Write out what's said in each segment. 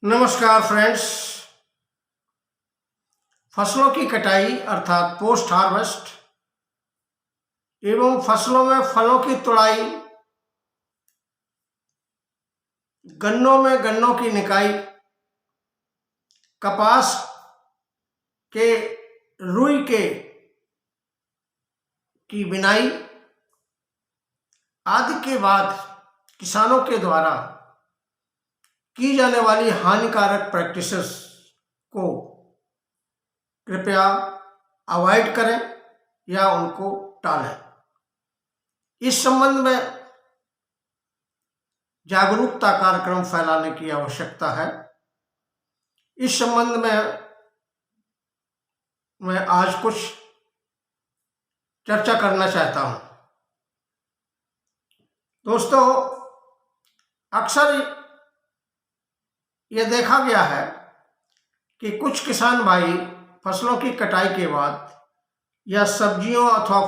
नमस्कार फ्रेंड्स। फसलों की कटाई अर्थात पोस्ट हार्वेस्ट एवं फसलों में फलों की तुड़ाई, गन्नों में गन्नों की निकाई, कपास के रुई की बिनाई आदि के बाद किसानों के द्वारा की जाने वाली हानिकारक प्रैक्टिसेस को कृपया अवॉइड करें या उनको टालें। इस संबंध में जागरूकता कार्यक्रम फैलाने की आवश्यकता है। इस संबंध में मैं आज कुछ चर्चा करना चाहता हूं। दोस्तों, अक्सर यह देखा गया है कि कुछ किसान भाई फसलों की कटाई के बाद या सब्जियों अथवा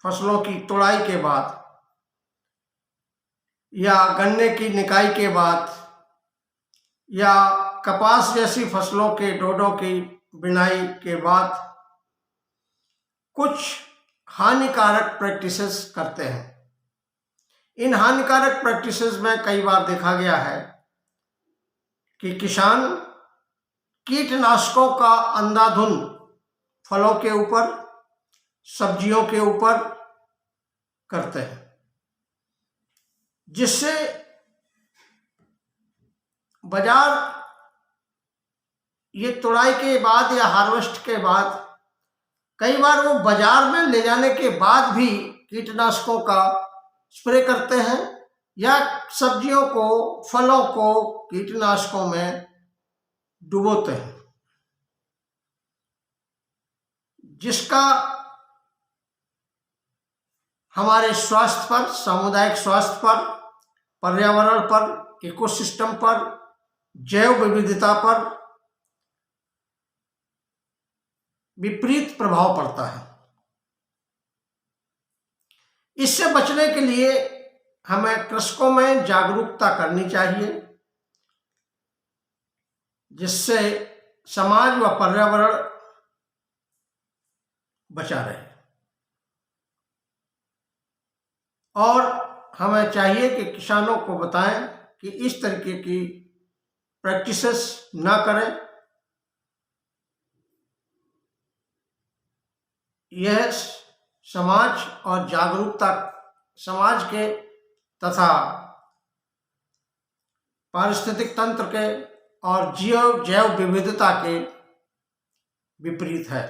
फसलों की तुड़ाई के बाद या गन्ने की निकाई के बाद या कपास जैसी फसलों के डोडों की बिनाई के बाद कुछ हानिकारक प्रैक्टिसेस करते हैं। इन हानिकारक प्रैक्टिसेस में कई बार देखा गया है कि किसान कीटनाशकों का अंधाधुंध फलों के ऊपर, सब्जियों के ऊपर करते हैं, जिससे बाजार ये तुड़ाई के बाद या हार्वेस्ट के बाद कई बार वो बाजार में ले जाने के बाद भी कीटनाशकों का स्प्रे करते हैं या सब्जियों को, फलों को कीटनाशकों में डुबोते हैं, जिसका हमारे स्वास्थ्य पर, सामुदायिक स्वास्थ्य पर, पर्यावरण पर, इकोसिस्टम पर, जैव विविधता पर विपरीत प्रभाव पड़ता है। इससे बचने के लिए हमें कृषकों में जागरूकता करनी चाहिए, जिससे समाज व पर्यावरण बचा रहे। और हमें चाहिए कि किसानों को बताएं कि इस तरीके की प्रैक्टिसेस ना करें। यह समाज और जागरूकता, समाज के तथा पारिस्थितिक तंत्र के और जैव विविधता के विपरीत है।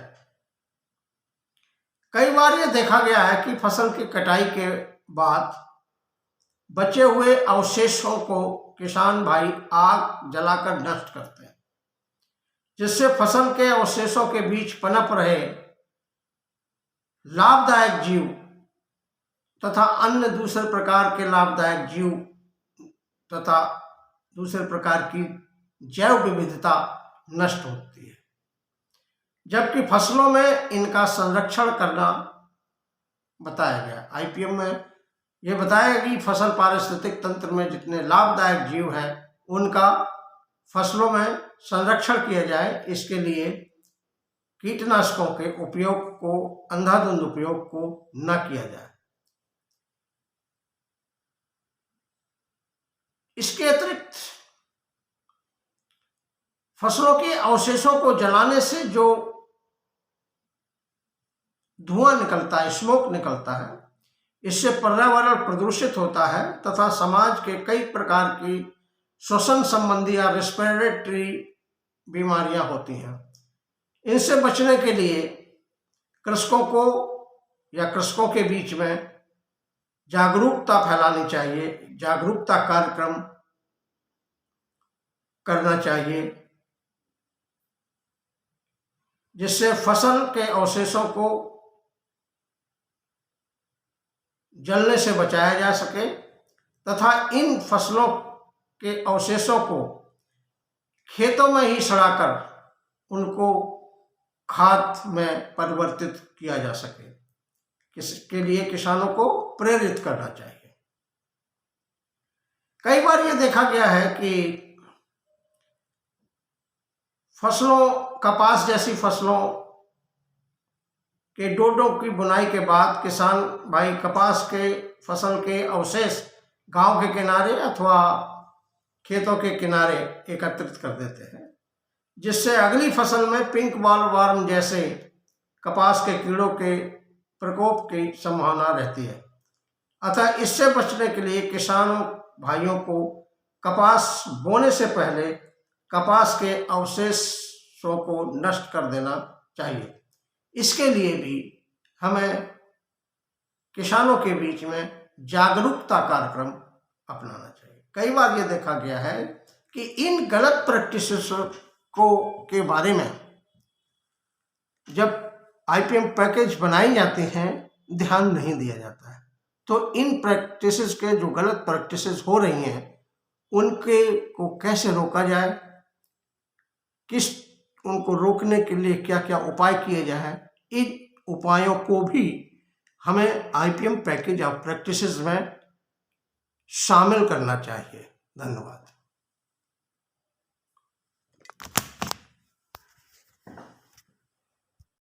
कई बार यह देखा गया है कि फसल की कटाई के बाद बचे हुए अवशेषों को किसान भाई आग जलाकर नष्ट करते हैं, जिससे फसल के अवशेषों के बीच पनप रहे लाभदायक जीव तथा अन्य दूसरे प्रकार के लाभदायक जीव तथा दूसरे प्रकार की जैव विविधता नष्ट होती है, जबकि फसलों में इनका संरक्षण करना बताया गया। आईपीएम में यह बताया कि फसल पारिस्थितिक तंत्र में जितने लाभदायक जीव हैं उनका फसलों में संरक्षण किया जाए। इसके लिए कीटनाशकों के उपयोग को, अंधाधुंध उपयोग को न किया जाए। इसके अतिरिक्त फसलों के अवशेषों को जलाने से जो धुआं निकलता है, स्मोक निकलता है, इससे पर्यावरण प्रदूषित होता है तथा समाज के कई प्रकार की श्वसन संबंधी या रेस्पिरेटरी बीमारियां होती हैं। इनसे बचने के लिए कृषकों को या कृषकों के बीच में जागरूकता फैलानी चाहिए, जागरूकता कार्यक्रम करना चाहिए, जिससे फसल के अवशेषों को जलने से बचाया जा सके तथा इन फसलों के अवशेषों को खेतों में ही सड़ाकर उनको खाद में परिवर्तित किया जा सके। इसके लिए किसानों को प्रेरित करना चाहिए। कई बार ये देखा गया है कि फसलों, कपास जैसी फसलों के डोडों की बुनाई के बाद किसान भाई कपास के फसल के अवशेष गांव के किनारे अथवा खेतों के किनारे एकत्रित कर देते हैं, जिससे अगली फसल में पिंक बॉल वर्म जैसे कपास के कीड़ों के प्रकोप की संभावना रहती है। अतः इससे बचने के लिए किसानों भाइयों को कपास बोने से पहले कपास के अवशेषों को नष्ट कर देना चाहिए। इसके लिए भी हमें किसानों के बीच में जागरूकता कार्यक्रम अपनाना चाहिए। कई बार ये देखा गया है कि इन गलत प्रैक्टिसेस के बारे में जब आईपीएम पैकेज बनाई जाती हैं ध्यान नहीं दिया जाता है। तो इन प्रैक्टिसेस के जो गलत प्रैक्टिसेस हो रही हैं उनके को कैसे रोका जाए, उनको रोकने के लिए क्या क्या उपाय किए जाए, इन उपायों को भी हमें आईपीएम पैकेज ऑफ प्रैक्टिसेस में शामिल करना चाहिए। धन्यवाद।